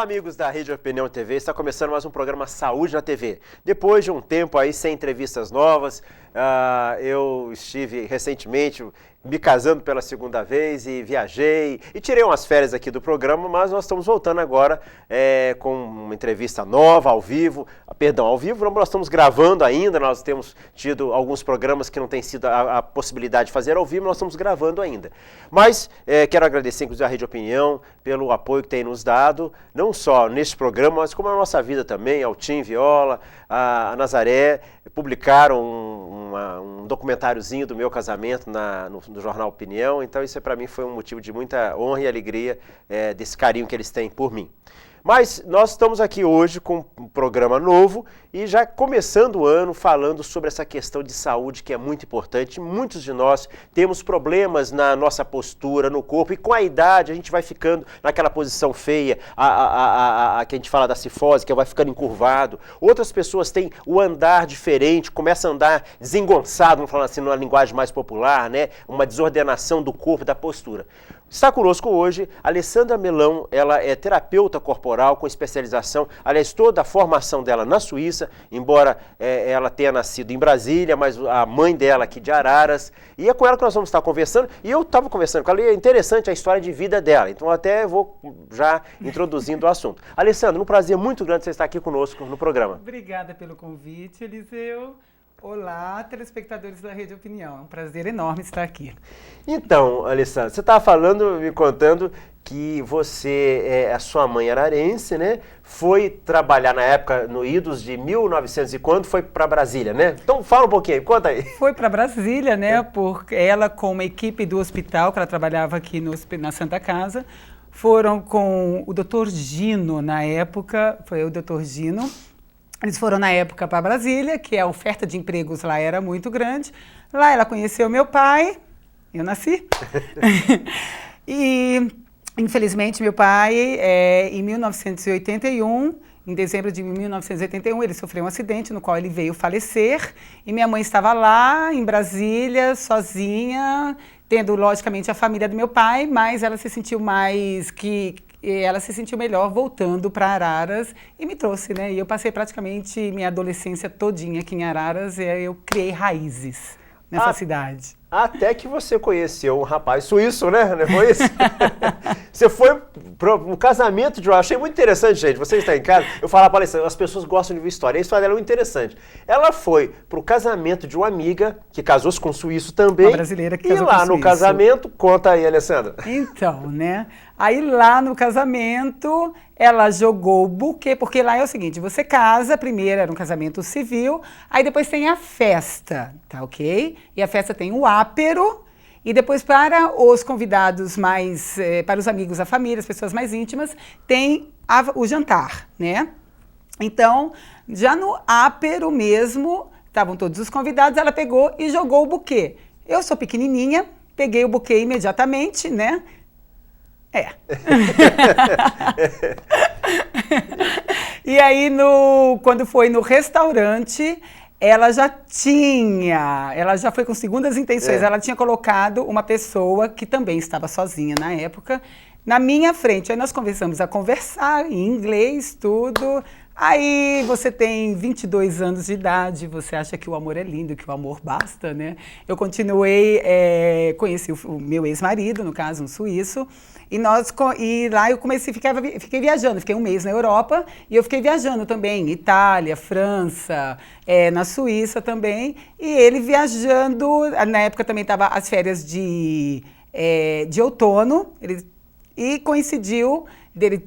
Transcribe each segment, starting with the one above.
amigos da Rede Opinião TV, está começando mais um programa Saúde na TV. Depois de um tempo aí sem entrevistas novas, eu estive recentemente me casando pela segunda vez e viajei e tirei umas férias aqui do programa, mas nós estamos voltando agora com uma entrevista nova, ao vivo. Ao vivo nós estamos gravando ainda, nós temos tido alguns programas que não tem sido a possibilidade de fazer ao vivo, nós estamos gravando ainda. Mas quero agradecer inclusive a Rede Opinião pelo apoio que tem nos dado, não só neste programa, mas como na nossa vida também, ao Tim Viola, a Nazaré, publicaram um documentáriozinho do meu casamento no jornal Opinião, então isso para mim foi um motivo de muita honra e alegria desse carinho que eles têm por mim. Mas nós estamos aqui hoje com um programa novo e já começando o ano falando sobre essa questão de saúde que é muito importante. Muitos de nós temos problemas na nossa postura, no corpo, e com a idade a gente vai ficando naquela posição feia, que a gente fala da cifose, que vai ficando encurvado. Outras pessoas têm o andar diferente, começam a andar desengonçado, vamos falar assim, numa linguagem mais popular, né? Uma desordenação do corpo, da postura. Está conosco hoje a Alessandra Melão, ela é terapeuta corporal com especialização, aliás, toda a formação dela na Suíça, embora ela tenha nascido em Brasília, mas a mãe dela aqui de Araras, e é com ela que nós vamos estar conversando, e eu estava conversando com ela, e é interessante a história de vida dela, então até vou já introduzindo o assunto. Alessandra, um prazer muito grande você estar aqui conosco no programa. Obrigada pelo convite, Eliseu. Olá, telespectadores da Rede Opinião. É um prazer enorme estar aqui. Então, Alessandra, você estava me contando que a sua mãe ararense, né? Foi trabalhar na época, no idos de 1900 e quando, foi para Brasília, né? Então fala um pouquinho, conta aí. Foi para Brasília, né? Porque ela com uma equipe do hospital, que ela trabalhava aqui na Santa Casa, foram com o Dr. Gino, na época, foi o Dr. Gino. Eles foram na época para Brasília, que a oferta de empregos lá era muito grande. Lá ela conheceu meu pai, eu nasci. E, infelizmente, meu pai, em 1981, em dezembro de 1981, ele sofreu um acidente no qual ele veio falecer. E minha mãe estava lá, em Brasília, sozinha, tendo, logicamente, a família do meu pai, mas ela se sentiu ela se sentiu melhor voltando para Araras e me trouxe, né? E eu passei praticamente minha adolescência todinha aqui em Araras e eu criei raízes nessa cidade. Até que você conheceu um rapaz suíço, né? Não foi isso? Você foi para um casamento de... Eu achei muito interessante, gente. Você está em casa, eu falava para ela, as pessoas gostam de ver história. A história dela é muito interessante. Ela foi para o casamento de uma amiga que casou-se com um suíço também. Uma brasileira que casou com um suíço. E lá no casamento, conta aí, Alessandra. Então, né? Aí lá no casamento, ela jogou o buquê, porque lá é o seguinte, você casa, primeiro era um casamento civil, aí depois tem a festa, tá ok? E a festa tem o ápero, e depois para os convidados mais, para os amigos da família, as pessoas mais íntimas, tem o jantar, né? Então, já no ápero mesmo, estavam todos os convidados, ela pegou e jogou o buquê. Eu sou pequenininha, peguei o buquê imediatamente, né? E aí, quando foi no restaurante, ela já foi com segundas intenções, ela tinha colocado uma pessoa que também estava sozinha na época, na minha frente. Aí nós começamos a conversar em inglês, tudo. Aí você tem 22 anos de idade, você acha que o amor é lindo, que o amor basta, né? Eu continuei, conheci o meu ex-marido, no caso, um suíço, e lá eu fiquei viajando, fiquei um mês na Europa, e eu fiquei viajando também, Itália, França, na Suíça também, e ele viajando, na época também estava as férias de outono, e coincidiu dele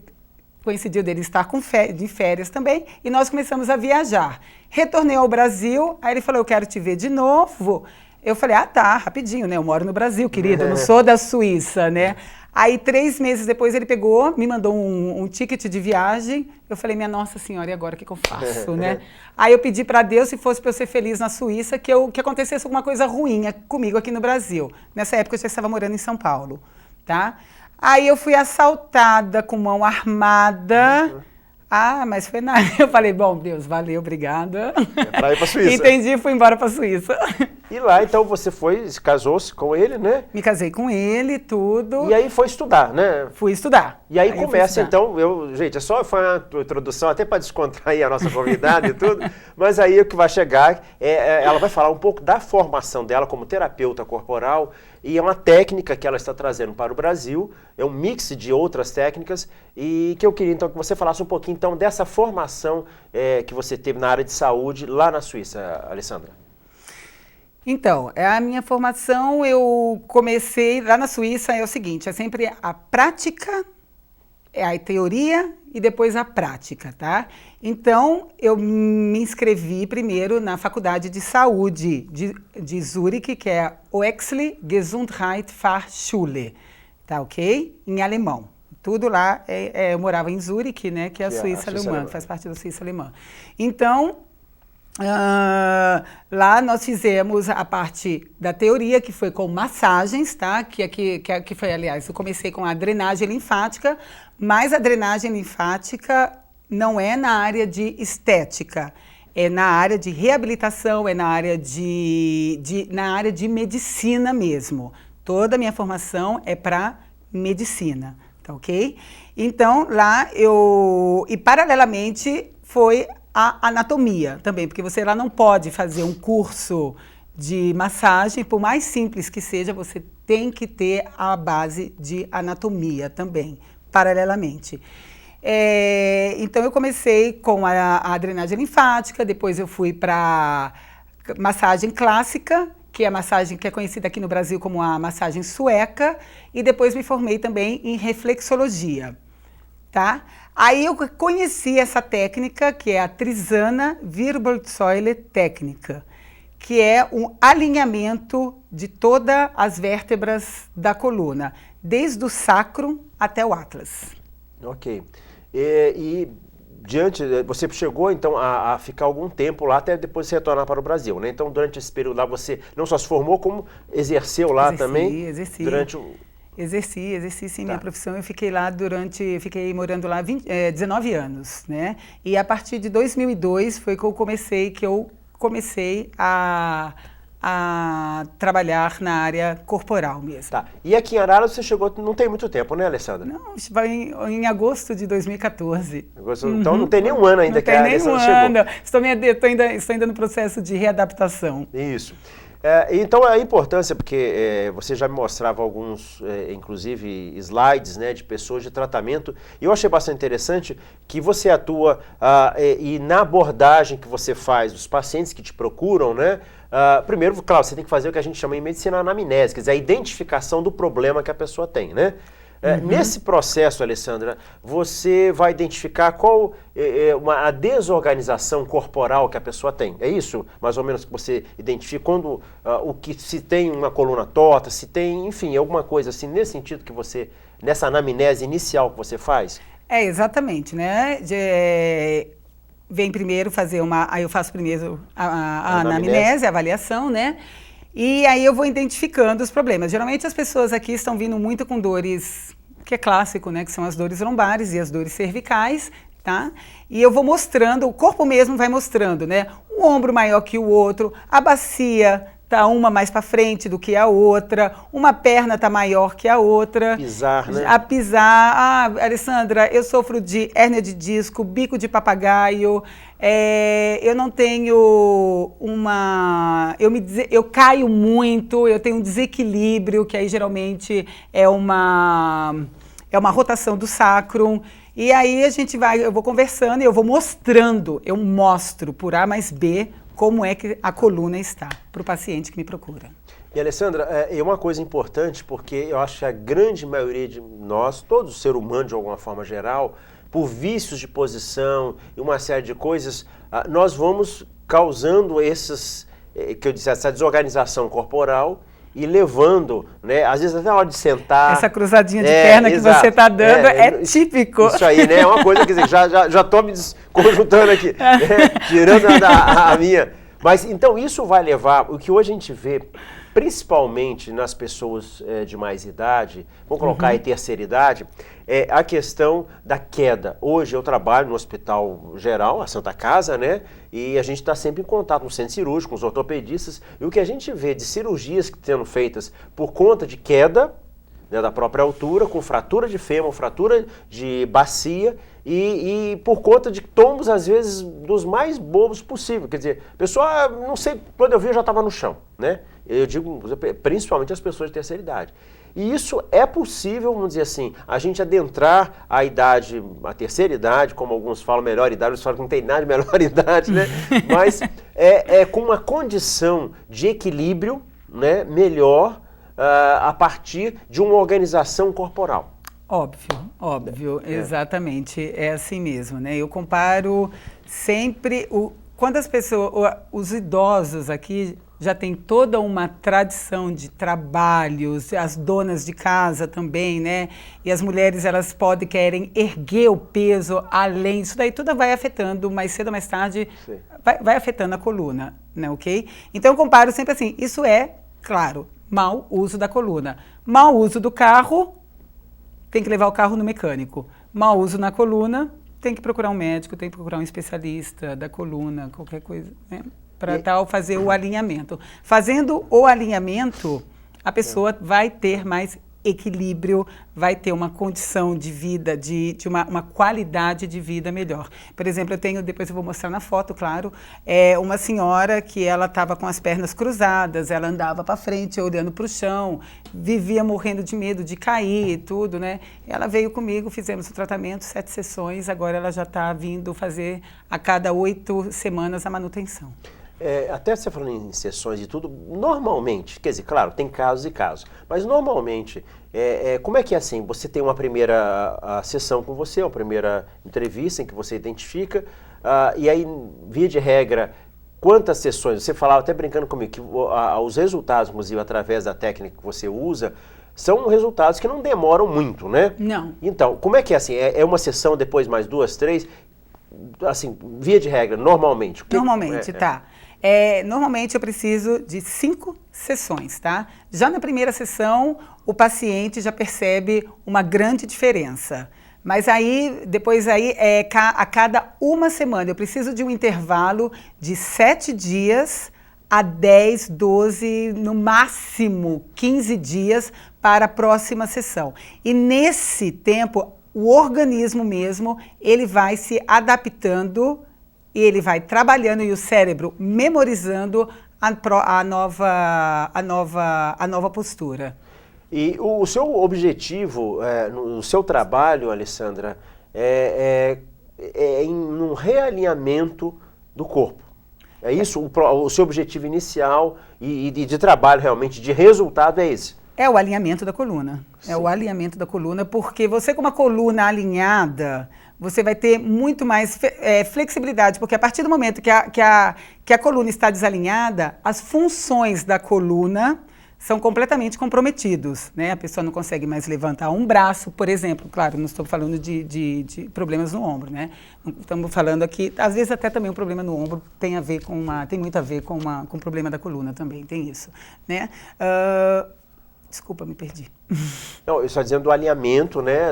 estar de férias também, e nós começamos a viajar. Retornei ao Brasil, aí ele falou, eu quero te ver de novo. Eu falei, tá, rapidinho, né? Eu moro no Brasil, querido, eu não sou da Suíça, né? Aí, 3 meses depois, ele pegou, me mandou um ticket de viagem. Eu falei, minha Nossa Senhora, e agora o que eu faço, né? Aí eu pedi para Deus, se fosse para eu ser feliz na Suíça, que acontecesse alguma coisa ruim comigo aqui no Brasil. Nessa época, eu já estava morando em São Paulo, tá? Aí eu fui assaltada com mão armada. Mas foi nada. Eu falei, bom, Deus, valeu, obrigada. Pra ir pra Suíça. Entendi, fui embora pra Suíça. E lá, então, você casou-se com ele, né? Me casei com ele, tudo. E aí foi estudar, né? Fui estudar. E aí começa, então, gente, foi uma introdução até para descontrair a nossa convidada e tudo, mas aí o que vai chegar, ela vai falar um pouco da formação dela como terapeuta corporal, e é uma técnica que ela está trazendo para o Brasil, é um mix de outras técnicas, e que eu queria, então, que você falasse um pouquinho, então, dessa formação que você teve na área de saúde lá na Suíça, Alessandra. Então, a minha formação, eu comecei lá na Suíça, é o seguinte, é sempre a prática, a teoria e depois a prática, tá? Então, eu me inscrevi primeiro na Faculdade de Saúde de Zurique, que é Oexley Gesundheitsfachschule, tá ok? Em alemão. Tudo lá, eu morava em Zurique, né, que é a Suíça alemã, que faz parte da Suíça alemã. Então, lá nós fizemos a parte da teoria, que foi com massagens, tá? Que foi, aliás, eu comecei com a drenagem linfática, mas a drenagem linfática não é na área de estética, é na área de reabilitação, é na área de medicina mesmo. Toda a minha formação é para medicina, tá ok? Então, lá e paralelamente foi a anatomia também, porque você lá não pode fazer um curso de massagem, por mais simples que seja, você tem que ter a base de anatomia também, paralelamente. Então eu comecei com a drenagem linfática, depois eu fui para massagem clássica, que é a massagem que é conhecida aqui no Brasil como a massagem sueca, e depois me formei também em reflexologia, tá? Aí eu conheci essa técnica, que é a Trisana Wirbelsäule Técnica, que é um alinhamento de todas as vértebras da coluna, desde o sacro até o atlas. Ok. Você chegou então a ficar algum tempo lá, até depois se retornar para o Brasil, né? Então, durante esse período lá, você não só se formou, como exerceu lá também? Exerci. Exerci sim, minha profissão. Eu fiquei lá fiquei morando lá 19 anos, né? E a partir de 2002 foi que eu comecei a trabalhar na área corporal mesmo. Tá. E aqui em Araras você chegou, não tem muito tempo, né, Alessandra? Não, vai em agosto de 2014. Então não tem nenhum ano ainda que a Alessandra chegou. Estou ainda no processo de readaptação. Isso. Então a importância, porque você já me mostrava alguns, inclusive, slides, né, de pessoas de tratamento, e eu achei bastante interessante que você atua e na abordagem que você faz, os pacientes que te procuram, né, primeiro, claro, você tem que fazer o que a gente chama em medicina anamnese, quer dizer, a identificação do problema que a pessoa tem, né? Nesse processo, Alessandra, você vai identificar qual a desorganização corporal que a pessoa tem. É isso, mais ou menos, que você identifica quando se tem uma coluna torta, se tem, enfim, alguma coisa assim, nesse sentido que você, nessa anamnese inicial que você faz? Exatamente, né? Vem primeiro fazer aí eu faço primeiro a anamnese, a avaliação, né? E aí eu vou identificando os problemas. Geralmente as pessoas aqui estão vindo muito com dores, que é clássico, né? Que são as dores lombares e as dores cervicais, tá? E eu vou mostrando, o corpo mesmo vai mostrando, né? Um ombro maior que o outro, a bacia tá uma mais para frente do que a outra, uma perna tá maior que a outra. Pisar, né? A pisar. Alessandra, eu sofro de hérnia de disco, bico de papagaio, eu não tenho eu caio muito, eu tenho um desequilíbrio, que aí geralmente é uma rotação do sacro. E aí eu vou conversando e eu vou mostrando, eu mostro por A mais B como é que a coluna está para o paciente que me procura. E, Alessandra, é uma coisa importante, porque eu acho que a grande maioria de nós, todo ser humano de alguma forma geral, por vícios de posição e uma série de coisas, nós vamos causando essa desorganização corporal e levando, né, às vezes até na hora de sentar. Essa cruzadinha de perna que você está dando é típico. Isso aí, né? É uma coisa, quer dizer, já estou me desconjuntando aqui, né, tirando a minha. Mas então isso vai levar, o que hoje a gente vê principalmente nas pessoas de mais idade, vamos colocar aí terceira idade, a questão da queda. Hoje eu trabalho no Hospital Geral, a Santa Casa, né? E a gente está sempre em contato no centro cirúrgico, com os ortopedistas, e o que a gente vê de cirurgias sendo feitas por conta de queda, né, da própria altura, com fratura de fêmur, fratura de bacia e por conta de tombos, às vezes, dos mais bobos possível. Quer dizer, a pessoa, não sei, quando eu vi, eu já estava no chão, né? Eu digo, principalmente as pessoas de terceira idade. E isso é possível, vamos dizer assim, a gente adentrar a idade, a terceira idade, como alguns falam, melhor idade, eles falam que não tem nada de melhor idade, né? Mas com uma condição de equilíbrio, né, melhor, a partir de uma organização corporal. Óbvio, exatamente, é assim mesmo, né? Eu comparo sempre, quando as pessoas, os idosos aqui já tem toda uma tradição de trabalhos, as donas de casa também, né? E as mulheres, elas querem erguer o peso além, isso daí tudo vai afetando, mais cedo ou mais tarde, vai afetando a coluna, né, ok? Então eu comparo sempre assim, isso é, claro, mau uso da coluna. Mau uso do carro, tem que levar o carro no mecânico. Mau uso na coluna, tem que procurar um médico, tem que procurar um especialista da coluna, qualquer coisa, né? Para fazer o alinhamento. Fazendo o alinhamento, a pessoa vai ter mais equilíbrio, vai ter uma condição de vida, de uma qualidade de vida melhor. Por exemplo, eu tenho, depois eu vou mostrar na foto, claro, uma senhora que ela estava com as pernas cruzadas, ela andava para frente, olhando para o chão, vivia morrendo de medo de cair e tudo, né? Ela veio comigo, fizemos o tratamento, 7 sessões, agora ela já está vindo fazer a cada 8 semanas a manutenção. Até você falando em sessões e tudo, normalmente, quer dizer, claro, tem casos e casos, mas normalmente, como é que é assim? Você tem uma primeira sessão com você, uma primeira entrevista em que você identifica, e aí, via de regra, quantas sessões? Você falava até brincando comigo que os resultados, inclusive, através da técnica que você usa, são resultados que não demoram muito, né? Não. Então, como é que é assim? É uma sessão, depois mais 2, 3? Assim, via de regra, normalmente? Normalmente, tá. Normalmente eu preciso de 5 sessões, tá? Já na primeira sessão, o paciente já percebe uma grande diferença. Mas aí, depois a cada 1 semana, eu preciso de um intervalo de 7 dias a 10, 12, no máximo 15 dias para a próxima sessão. E nesse tempo, o organismo mesmo, ele vai se adaptando, ele vai trabalhando e o cérebro memorizando a nova postura. E o seu objetivo no seu trabalho, Alessandra, é um realinhamento do corpo. É isso? O seu objetivo inicial e de trabalho realmente, de resultado é esse? É o alinhamento da coluna. Sim. É o alinhamento da coluna, porque você com uma coluna alinhada, você vai ter muito mais flexibilidade, porque a partir do momento que a coluna está desalinhada, as funções da coluna são completamente comprometidos, né? A pessoa não consegue mais levantar um braço, por exemplo. Claro, não estou falando de problemas no ombro, né? Estamos falando aqui, às vezes até também um problema no ombro tem muito a ver com o problema da coluna também, tem isso, né? Desculpa, me perdi. Não, eu estou dizendo do alinhamento, né,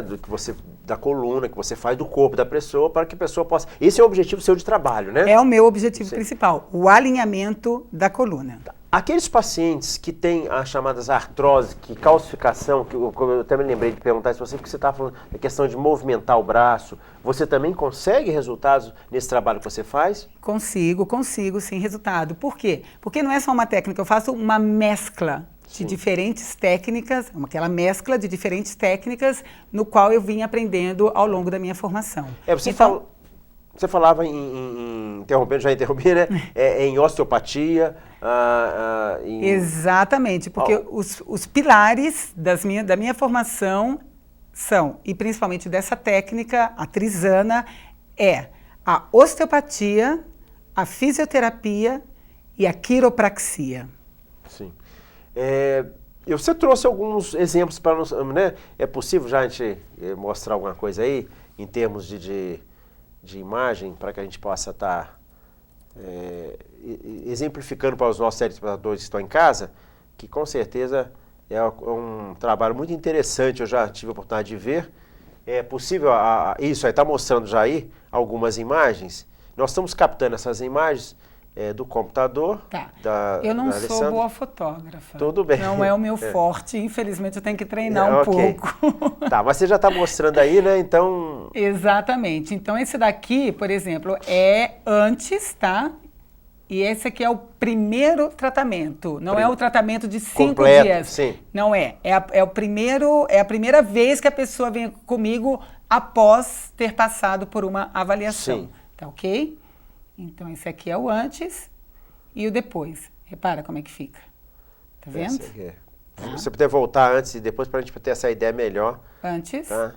da coluna, que você faz do corpo da pessoa, para que a pessoa possa... Esse é o objetivo seu de trabalho, né? É o meu objetivo principal, o alinhamento da coluna. Aqueles pacientes que têm as chamadas artrose, calcificação, que eu até me lembrei de perguntar isso para você, porque você estava falando da questão de movimentar o braço, você também consegue resultados nesse trabalho que você faz? Consigo sim, resultado. Por quê? Porque não é só uma técnica, eu faço uma mescla de diferentes técnicas, aquela mescla de diferentes técnicas no qual eu vim aprendendo ao longo da minha formação. Você falava interrompendo, já interrompi, né? Em osteopatia. Exatamente, porque os pilares da minha formação são, e principalmente dessa técnica, a trisana, a osteopatia, a fisioterapia e a quiropraxia. Sim. Você trouxe alguns exemplos para nós, né? É possível já a gente mostrar alguma coisa aí, em termos de imagem, para que a gente possa estar exemplificando para os nossos telespectadores que estão em casa, que com certeza é um trabalho muito interessante, eu já tive a oportunidade de ver. É possível, isso aí está mostrando já aí algumas imagens. Nós estamos captando essas imagens do computador. Tá. Da, eu não da sou boa fotógrafa. Tudo bem. Não é o meu forte, infelizmente eu tenho que treinar um okay. pouco. Tá, mas você já está mostrando aí, né? Então... Exatamente. Então esse daqui, por exemplo, é antes, tá? E esse aqui é o primeiro tratamento. Não é o tratamento de 5 completo, dias. Sim. Não é. É a primeira vez que a pessoa vem comigo após ter passado por uma avaliação. Sim. Tá ok? Então esse aqui é o antes e o depois. Repara como é que fica. Tá vendo? Se você puder voltar antes e depois para a gente ter essa ideia melhor. Antes. Tá?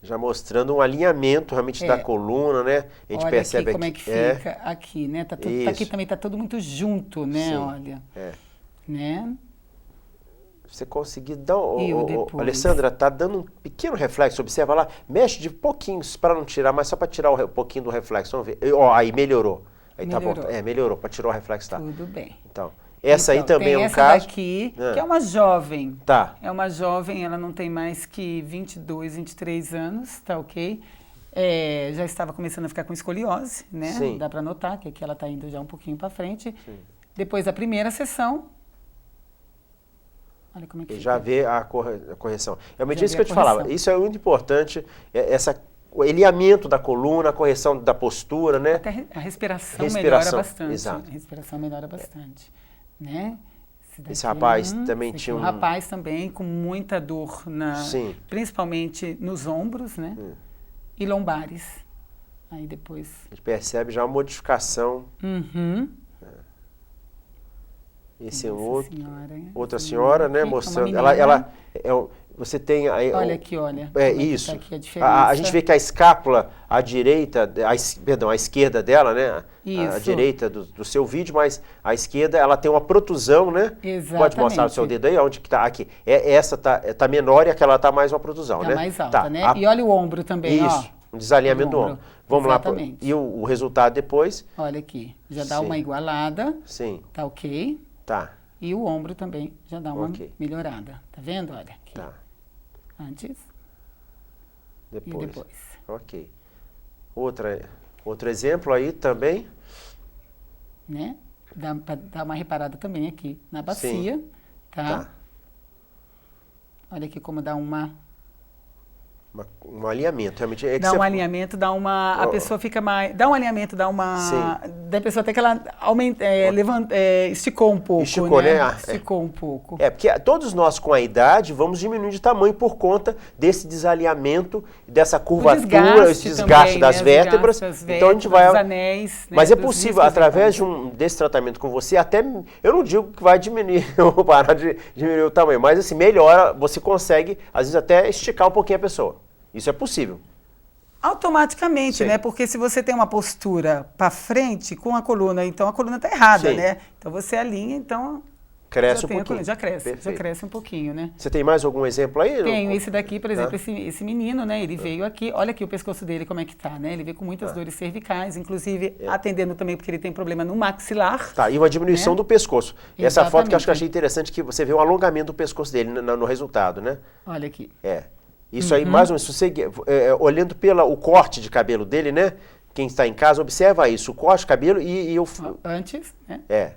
Já mostrando um alinhamento realmente da coluna, né? A gente olha percebe aqui como é que fica aqui, né? Tá tudo, aqui também tá tudo muito junto, né? Sim. Olha. Né? Você conseguir dar... Alessandra, tá dando um pequeno reflexo, observa lá, mexe de pouquinho para não tirar, mas só para tirar um pouquinho do reflexo, vamos ver. Aí melhorou. Aí melhorou. Tá bom. Melhorou, para tirar o reflexo, tá. Tudo bem. Então, essa aí também é um essa caso... daqui, que é uma jovem. Tá. É uma jovem, ela não tem mais que 22, 23 anos, tá ok? Já estava começando a ficar com escoliose, né? Sim. Dá para notar que aqui ela está indo já um pouquinho para frente. Sim. Depois da primeira sessão, olha como é que fica. Já vê a correção. Realmente isso que eu te falava. Isso é muito importante, o alinhamento da coluna, a correção da postura, né? Até a respiração melhora bastante. Exato. A respiração melhora bastante, né? Esse rapaz também tinha um rapaz também com muita dor, principalmente nos ombros, né? E lombares. Aí depois... A gente percebe já uma modificação. Esse é outra senhora, né? Mostrando. Você tem aí. Olha aqui, olha. Isso. Tá aqui a diferença. A gente vê que a escápula, à direita, à esquerda dela, né? Isso. À direita do seu vídeo, mas à esquerda ela tem uma protusão, né? Exatamente. Pode mostrar o seu dedo aí, onde que tá aqui. Essa tá menor e aquela tá mais uma protusão, tá né? Mais alta, né? E olha o ombro também, Isso. Um desalinhamento do ombro. Vamos Exatamente. lá. E o resultado depois? Olha aqui. Já dá uma igualada. Sim. Tá ok? Tá. E o ombro também já dá uma melhorada. Tá vendo? Olha aqui. Tá. Antes. Depois. E depois. Ok. Outro exemplo aí também. Né? Dá uma reparada também aqui na bacia. Sim. Tá? Olha aqui como dá um alinhamento, realmente. Dá um alinhamento, a pessoa fica mais... Dá um alinhamento, da pessoa até que ela esticou um pouco, Esticou, né? Esticou um pouco. Porque todos nós com a idade vamos diminuir de tamanho por conta desse desalinhamento, dessa curvatura, esse desgaste das vértebras. Então a gente vai... Dos anéis, mas é possível, através desse tratamento com você, até... Eu não digo que vai diminuir, ou parar de diminuir o tamanho, mas assim, melhora, você consegue, às vezes, até esticar um pouquinho a pessoa. Isso é possível. Automaticamente, né? Porque se você tem uma postura para frente com a coluna, então a coluna está errada, né? Então você alinha, então... Cresce um pouquinho. Já cresce um pouquinho, né? Você tem mais algum exemplo aí? Tenho esse daqui, por exemplo, esse menino, né? Ele veio aqui, olha aqui o pescoço dele como é que tá, né? Ele veio com muitas dores cervicais, inclusive atendendo também porque ele tem problema no maxilar. Tá, e uma diminuição do pescoço. Essa foto que eu acho que eu achei interessante, que você vê um alongamento do pescoço dele no resultado, né? Olha aqui. Isso aí, mais ou menos, você, olhando o corte de cabelo dele, né? Quem está em casa, observa isso, o corte de cabelo e o... Antes, né?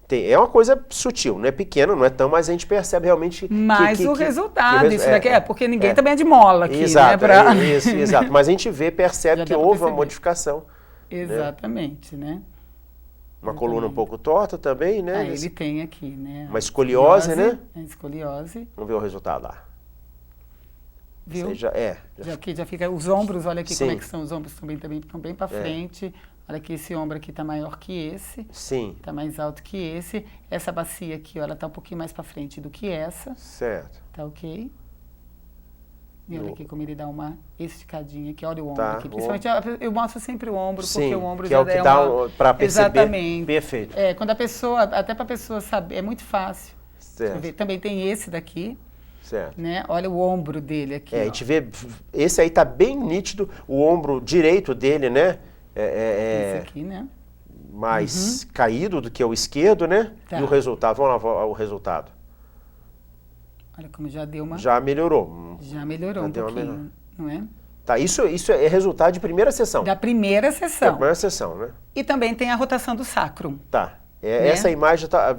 É uma coisa sutil, não é pequena, não é tão, mas a gente percebe realmente... Mas o resultado, isso daqui porque ninguém também é de mola aqui, exato, né? Exato, mas a gente percebe que houve uma modificação. Exatamente, né? Uma coluna um pouco torta também, né? Ele tem aqui, né? Uma escoliose, né? Escoliose. Vamos ver o resultado lá. Viu? Já fica os ombros, olha aqui como é que são os ombros, também estão bem para frente. Olha aqui, esse ombro aqui está maior que esse. Sim. Está mais alto que esse. Essa bacia aqui, ó, ela está um pouquinho mais para frente do que essa. Certo. Tá ok? E olha aqui como ele dá uma esticadinha aqui. Olha o ombro aqui. Principalmente, eu mostro sempre o ombro, porque o ombro já é o que dá para perceber. Exatamente. Perfeito. Quando a pessoa, até para a pessoa saber, é muito fácil. Certo. Também tem esse daqui. Certo. Né? Olha o ombro dele aqui. A gente vê, esse aí tá bem nítido, o ombro direito dele, né? Esse aqui, né? mais caído do que o esquerdo, né? Tá. E o resultado, vamos lá, o resultado. Olha como já deu uma... Já melhorou. Já melhorou um pouquinho, não é? Tá, isso é resultado de primeira sessão. Da primeira sessão. Da primeira sessão, né? E também tem a rotação do sacrum. Tá. Né? Essa imagem está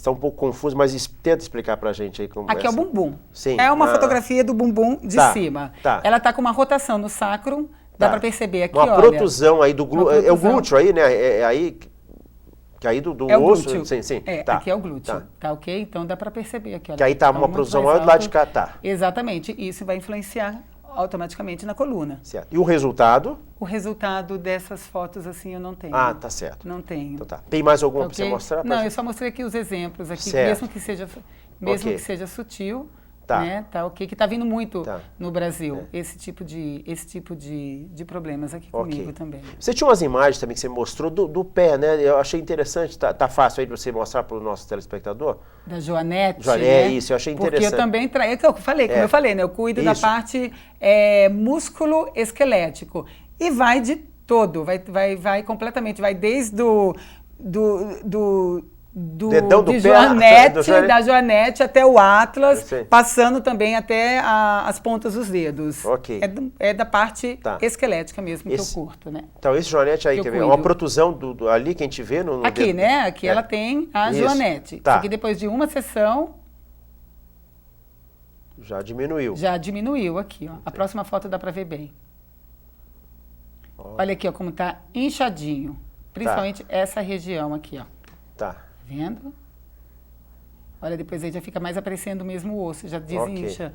um pouco confusa, mas tenta explicar pra gente aí como Aqui é o bumbum. Sim. É uma fotografia do bumbum de cima. Tá. Ela tá com uma rotação no sacrum, dá pra perceber aqui, uma olha. protusão aí do glúteo. É o glúteo aí, né? É aí... Que aí do é o osso... glúteo. Sim. Tá. Aqui é o glúteo. Tá ok? Então dá pra perceber aqui, olha. Que aí tá uma protusão maior do lado de cá, tá. Exatamente. Isso vai influenciar automaticamente na coluna. Certo. E o resultado? O resultado dessas fotos, assim, eu não tenho. Ah, tá certo. Não tenho. Então tá. Tem mais alguma Okay? pra você mostrar? Não, eu só mostrei aqui os exemplos aqui, certo. mesmo que seja sutil, tá. né? Tá ok, que tá vindo muito tá. no Brasil, esse tipo de problemas aqui comigo também. Você tinha umas imagens também que você mostrou do pé, né? Eu achei interessante, tá fácil aí de você mostrar para o nosso telespectador? Da Joanete, né? Isso, eu achei interessante. Porque eu também como eu falei, né? Eu cuido da parte músculo esquelético e vai de todo, vai completamente, vai desde dedão do pé, da Joanete até o Atlas, passando também até as pontas dos dedos. Ok. É da parte esquelética mesmo que eu curto, né? Então esse Joanete aí, quer ver? É uma protusão ali que a gente vê no aqui, dedo. né? Aqui ela tem a Joanete. Tá. Isso aqui depois de uma sessão... Já diminuiu. Já diminuiu aqui, ó. A próxima foto dá pra ver bem. Olha aqui, ó, como tá inchadinho. Principalmente essa região aqui, ó. Tá. Vendo? Olha, depois aí já fica mais aparecendo mesmo o osso, já desincha.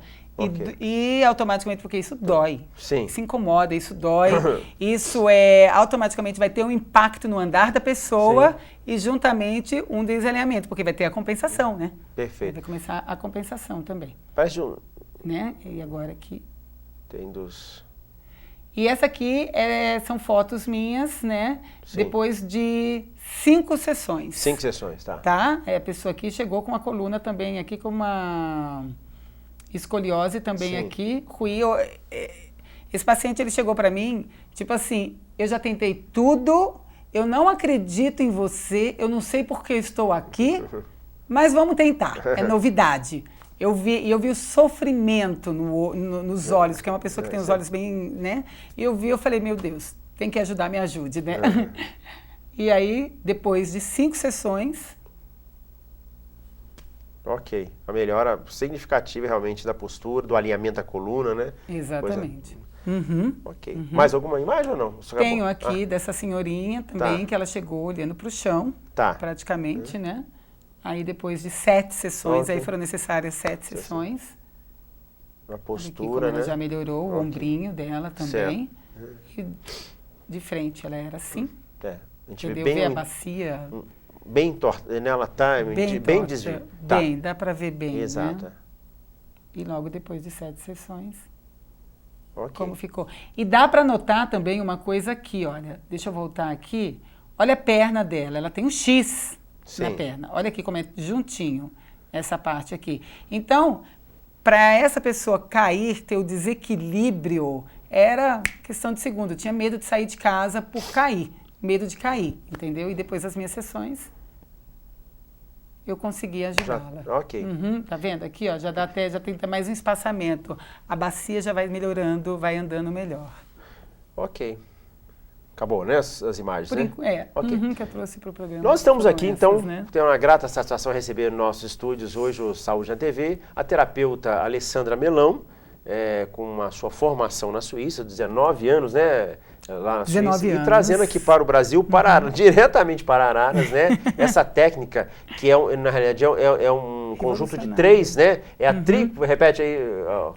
E automaticamente, porque isso dói. Sim. Isso incomoda, isso dói. Isso automaticamente vai ter um impacto no andar da pessoa e juntamente um desalinhamento, porque vai ter a compensação, né? Perfeito. Vai começar a compensação também. Parece né? E agora aqui. Tem dos... E essa aqui são fotos minhas, né? Sim. Depois de 5 sessões. 5 sessões, tá. Tá? A pessoa aqui chegou com uma coluna também aqui, com uma escoliose também aqui. Esse paciente, ele chegou para mim, tipo assim, eu já tentei tudo, eu não acredito em você, eu não sei por que eu estou aqui, mas vamos tentar, é novidade. Eu vi o sofrimento nos olhos, porque é uma pessoa que tem os olhos bem, né? E eu falei, meu Deus, tem que ajudar, me ajude, né? E aí, depois de 5 sessões... Ok, a melhora significativa realmente da postura, do alinhamento da coluna, né? Exatamente. Ok. Mais alguma imagem ou não? Tenho aqui dessa senhorinha também, que ela chegou olhando para o chão, praticamente, né? Aí depois de 7 sessões, aí foram necessárias 7 sessões. A postura, né? Ela já melhorou o ombrinho dela também. E de frente ela era assim. A gente vê a bacia. Bem torta, né? Ela tá bem desviada. Bem, dá para ver bem, exato. Né? E logo depois de 7 sessões, como ficou. E dá para notar também uma coisa aqui, olha. Deixa eu voltar aqui. Olha a perna dela, ela tem um X. Na perna. Olha aqui como é juntinho essa parte aqui. Então, para essa pessoa cair, ter o desequilíbrio, era questão de segundo. Eu tinha medo de sair de casa por cair. Medo de cair, entendeu? E depois das minhas sessões, eu consegui ajudá-la. Tá vendo? Aqui, ó, já tem até mais um espaçamento. A bacia já vai melhorando, vai andando melhor. Ok. Acabou, né? As imagens, né? Que eu trouxe para o programa. Nós estamos aqui, então, tem uma grata satisfação receber nos nossos estúdios hoje o Saúde na TV, a terapeuta Alessandra Melão, com a sua formação na Suíça, 19 anos, né? Lá na Suíça, e trazendo aqui para o Brasil, diretamente para Araras, né? Essa técnica, que na realidade é um conjunto de 3, né? Repete aí.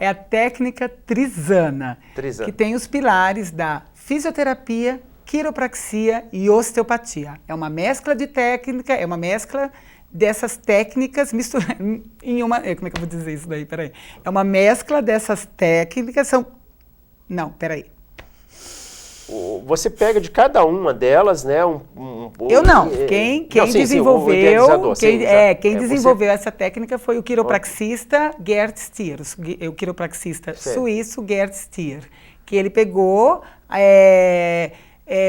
É a técnica trisana, que tem os pilares da fisioterapia, quiropraxia e osteopatia. É uma mescla de técnica, é uma mescla dessas técnicas misturadas em uma... Como é que eu vou dizer isso daí? Peraí. É uma mescla dessas técnicas, Não, peraí. Você pega de cada uma delas, né? Eu não. Quem desenvolveu, quem desenvolveu essa técnica foi o quiropraxista Gerd Stier, o quiropraxista suíço Gerd Stier, que ele pegou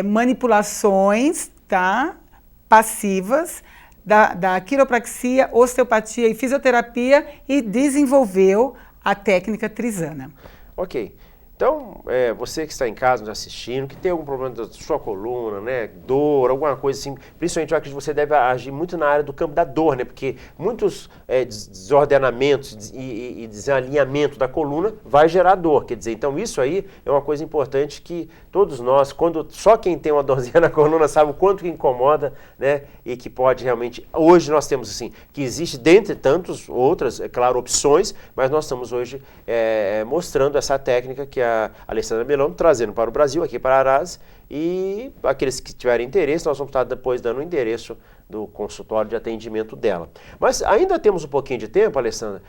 manipulações, tá? passivas da quiropraxia, osteopatia e fisioterapia e desenvolveu a técnica Trizana. Ok. Então, você que está em casa nos assistindo, que tem algum problema da sua coluna, né, dor, alguma coisa assim, principalmente eu acredito que você deve agir muito na área do campo da dor, né, porque muitos desordenamentos e desalinhamento da coluna vai gerar dor, quer dizer, então isso aí é uma coisa importante que todos nós, só quem tem uma dorzinha na coluna sabe o quanto que incomoda, né, e que pode realmente, hoje nós temos assim, que existe dentre tantas outras, é claro, opções, mas nós estamos hoje mostrando essa técnica que a Alessandra Melão trazendo para o Brasil, aqui para Aras, e aqueles que tiverem interesse, nós vamos estar depois dando o endereço do consultório de atendimento dela. Mas ainda temos um pouquinho de tempo, Alessandra,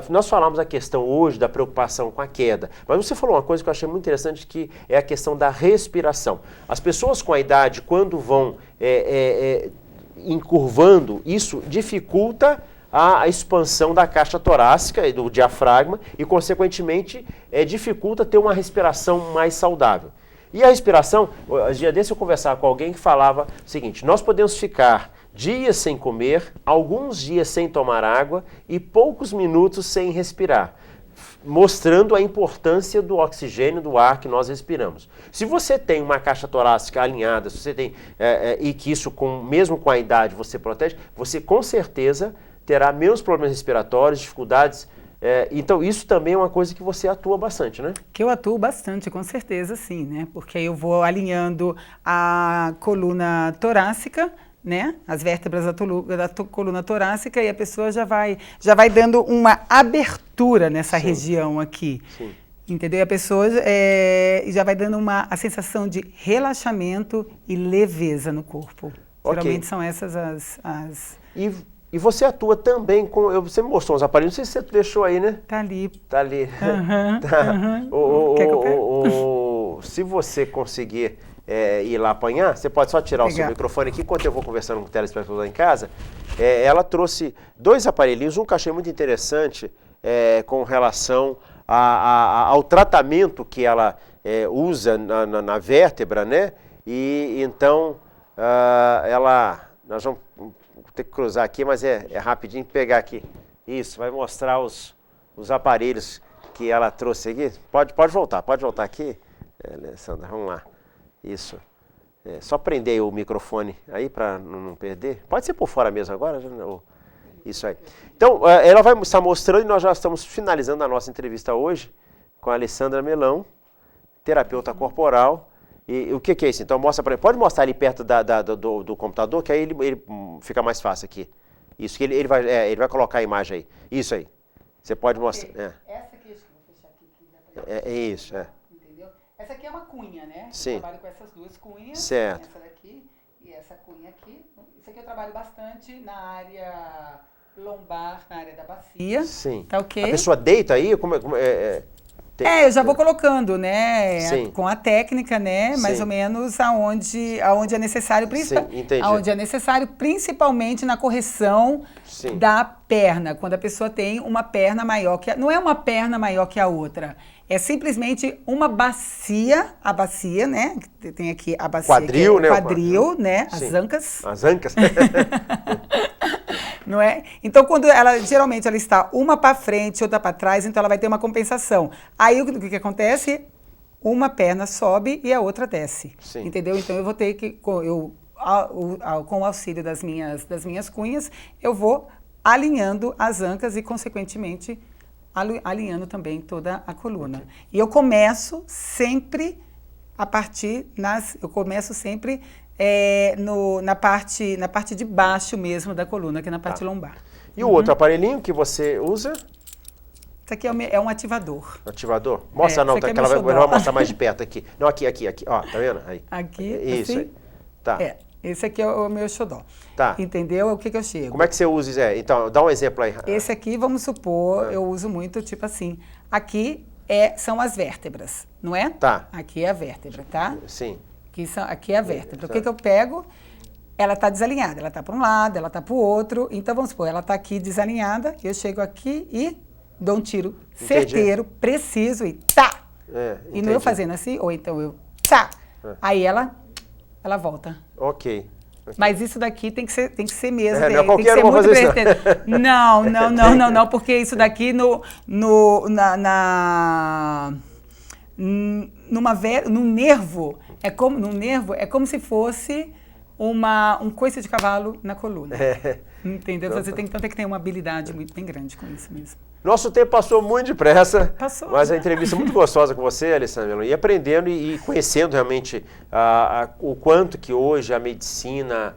nós falamos a questão hoje da preocupação com a queda, mas você falou uma coisa que eu achei muito interessante, que é a questão da respiração. As pessoas com a idade, quando vão encurvando, isso dificulta a expansão da caixa torácica e do diafragma e, consequentemente, dificulta ter uma respiração mais saudável. E a respiração, dia desse eu conversava com alguém que falava o seguinte: nós podemos ficar dias sem comer, alguns dias sem tomar água e poucos minutos sem respirar, mostrando a importância do oxigênio do ar que nós respiramos. Se você tem uma caixa torácica alinhada, se você tem, e que isso, mesmo com a idade, você protege, você com certeza terá menos problemas respiratórios, dificuldades. Então, isso também é uma coisa que você atua bastante, né? Que eu atuo bastante, com certeza, sim, né? Porque eu vou alinhando a coluna torácica, né? As vértebras da coluna torácica, e a pessoa já vai dando uma abertura nessa região aqui. Sim. Entendeu? E a pessoa já vai dando a sensação de relaxamento e leveza no corpo. Okay. Geralmente são essas as... E você atua também com... Você me mostrou uns aparelhos, não sei se você deixou aí, né? Tá ali. Tá ali. Quer que eu pegue? Se você conseguir ir lá apanhar, você pode só tirar o seu microfone aqui, enquanto eu vou conversando com o telespectador lá em casa. Ela trouxe 2 aparelhinhos, um que eu achei muito interessante com relação ao tratamento que ela usa na vértebra, né? E então, nós vamos ter que cruzar aqui, mas é rapidinho pegar aqui. Isso, vai mostrar os aparelhos que ela trouxe aqui. Pode voltar aqui, Alessandra, vamos lá. Isso. Só prender o microfone aí para não perder. Pode ser por fora mesmo agora? Isso aí. Então, ela vai estar mostrando, e nós já estamos finalizando a nossa entrevista hoje com a Alessandra Melão, terapeuta corporal. E o que é isso? Então, pode mostrar ali perto do computador, que aí ele fica mais fácil aqui. Isso, que ele vai colocar a imagem aí. Isso aí. Você pode mostrar. Essa aqui, acho que eu vou fechar aqui. Isso. Entendeu? Essa aqui é uma cunha, né? Sim. Eu trabalho com essas 2 cunhas. Certo. Essa daqui e essa cunha aqui. Isso aqui eu trabalho bastante na área lombar, na área da bacia. Sim. Tá ok? A pessoa deita aí? Eu já vou colocando, né, Sim. com a técnica, né, mais ou menos aonde é necessário, aonde é necessário, principalmente na correção da perna, quando a pessoa tem uma perna maior não é uma perna maior que a outra, é simplesmente uma bacia, a bacia, né, tem aqui a bacia, quadril, né, quadril, né, as ancas. As ancas. Não é? Então, geralmente ela está uma para frente, outra para trás, então ela vai ter uma compensação. Aí o que acontece? Uma perna sobe e a outra desce. Sim. Entendeu? Então eu vou ter que, com o auxílio das minhas cunhas, eu vou alinhando as ancas e, consequentemente, alinhando também toda a coluna. Okay. E eu começo sempre na parte de baixo mesmo da coluna, que é na parte lombar. E o outro aparelhinho que você usa? Isso aqui é um ativador. Ativador? Mostra não, que ela vai mostrar mais de perto aqui. Não, aqui. Ó, tá vendo? Aí. Aqui, isso assim? Aí. Tá. Esse aqui é o meu xodó. Tá. Entendeu? O que eu chego? Como é que você usa? Então, dá um exemplo aí. Esse aqui, vamos supor, eu uso muito, tipo assim, aqui são as vértebras, não é? Tá. Aqui é a vértebra, tá? Sim. Aqui é a vértebra. O que eu pego? Ela está desalinhada, ela está para um lado, ela está para o outro. Então, vamos supor, ela está aqui desalinhada, eu chego aqui e dou um tiro certeiro, preciso e tá! E não eu fazendo assim, ou então eu tá! Aí ela volta. Ok. Mas isso daqui tem que ser mesmo. Não é tem qualquer que ser um muito fazer isso, não, porque isso daqui no nervo é como se fosse um coice de cavalo na coluna. Entendeu? Você tem que ter uma habilidade muito bem grande com isso mesmo. Nosso tempo passou muito depressa, mas a né? entrevista é muito gostosa com você, Alessandra, e aprendendo e conhecendo realmente o quanto que hoje a medicina,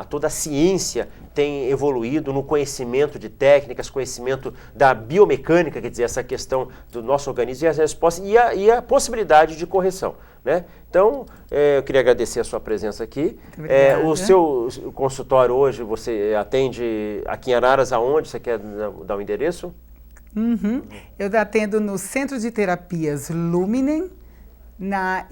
toda a ciência tem evoluído no conhecimento de técnicas, conhecimento da biomecânica, quer dizer, essa questão do nosso organismo e as respostas e a possibilidade de correção, né? Então, eu queria agradecer a sua presença aqui. O seu consultório hoje, você atende aqui em Araras, aonde? Você quer dar um endereço? Eu atendo no Centro de Terapias Luminen, na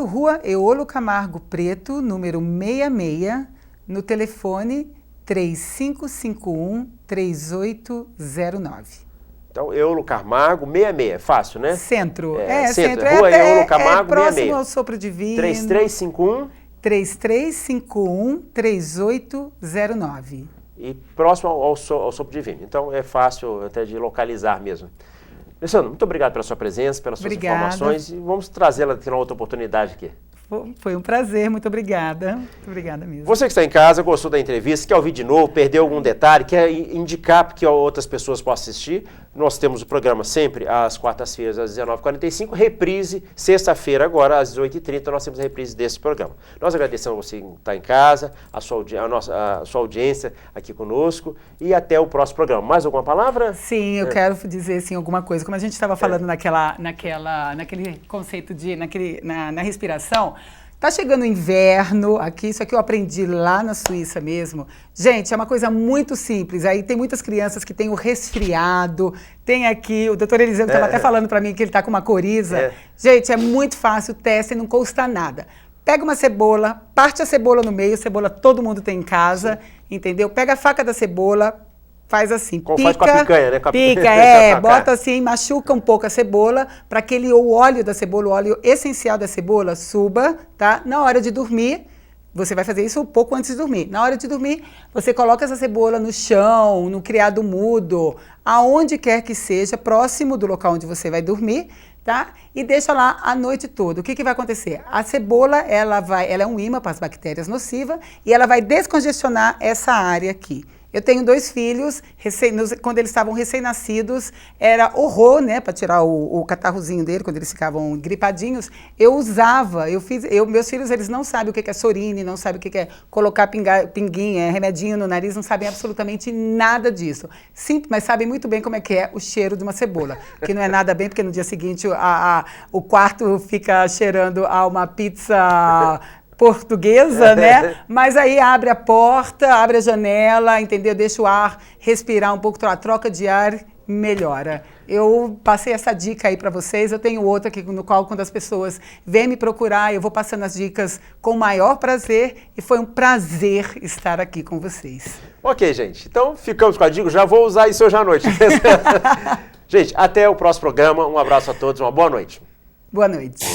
Rua Eolo Camargo Preto, número 66, no telefone 3551-3809. Então, Eolo Camargo 66, é fácil, né? Centro. Centro. Rua Eolo Camargo 66. Próximo ao Sopro Divino. 3351? 3351-3809. E próximo ao Sopro Divino. Então, é fácil até de localizar mesmo. Alessandra, muito obrigado pela sua presença, pelas suas informações. E vamos trazê-la aqui na outra oportunidade aqui. Foi um prazer, muito obrigada. Muito obrigada mesmo. Você que está em casa, gostou da entrevista, quer ouvir de novo, perdeu algum detalhe, quer indicar para que outras pessoas possam assistir, nós temos o programa sempre às quartas-feiras, às 19h45, reprise, sexta-feira agora, às 18h30, nós temos a reprise desse programa. Nós agradecemos você que está em casa, a sua audiência aqui conosco e até o próximo programa. Mais alguma palavra? Sim, eu quero dizer assim, alguma coisa. Como a gente estava falando naquele conceito na respiração, tá chegando o inverno aqui, isso aqui eu aprendi lá na Suíça mesmo. Gente, é uma coisa muito simples. Aí tem muitas crianças que têm o resfriado, tem aqui, o doutor Eliseu estava até falando para mim que ele tá com uma coriza. Gente, é muito fácil, teste, não custa nada. Pega uma cebola, parte a cebola no meio, cebola todo mundo tem em casa, entendeu? Pega a faca da cebola, faz assim, como faz com a picanha, né? Bota assim, machuca um pouco a cebola, para que o óleo da cebola, o óleo essencial da cebola suba, tá? Na hora de dormir, você vai fazer isso um pouco antes de dormir. Na hora de dormir, você coloca essa cebola no chão, no criado mudo, aonde quer que seja, próximo do local onde você vai dormir, tá? E deixa lá a noite toda. O que vai acontecer? A cebola, ela é um imã para as bactérias nocivas e ela vai descongestionar essa área aqui. Eu tenho 2 filhos, quando eles estavam recém-nascidos, era horror, né, para tirar o catarrozinho dele, quando eles ficavam gripadinhos. Eu usava, meus filhos, eles não sabem o que é Sorine, não sabem o que é colocar pinguinha, remedinho no nariz, não sabem absolutamente nada disso. Sim, mas sabem muito bem como é que é o cheiro de uma cebola, que não é nada bem, porque no dia seguinte o quarto fica cheirando a uma pizza portuguesa, né? Mas aí abre a porta, abre a janela, entendeu? Deixa o ar respirar um pouco, a troca de ar melhora. Eu passei essa dica aí para vocês, eu tenho outra aqui no qual quando as pessoas vêm me procurar, eu vou passando as dicas com o maior prazer e foi um prazer estar aqui com vocês. Ok, gente. Então, ficamos com a dica, já vou usar isso hoje à noite. Gente, até o próximo programa, um abraço a todos, uma boa noite. Boa noite.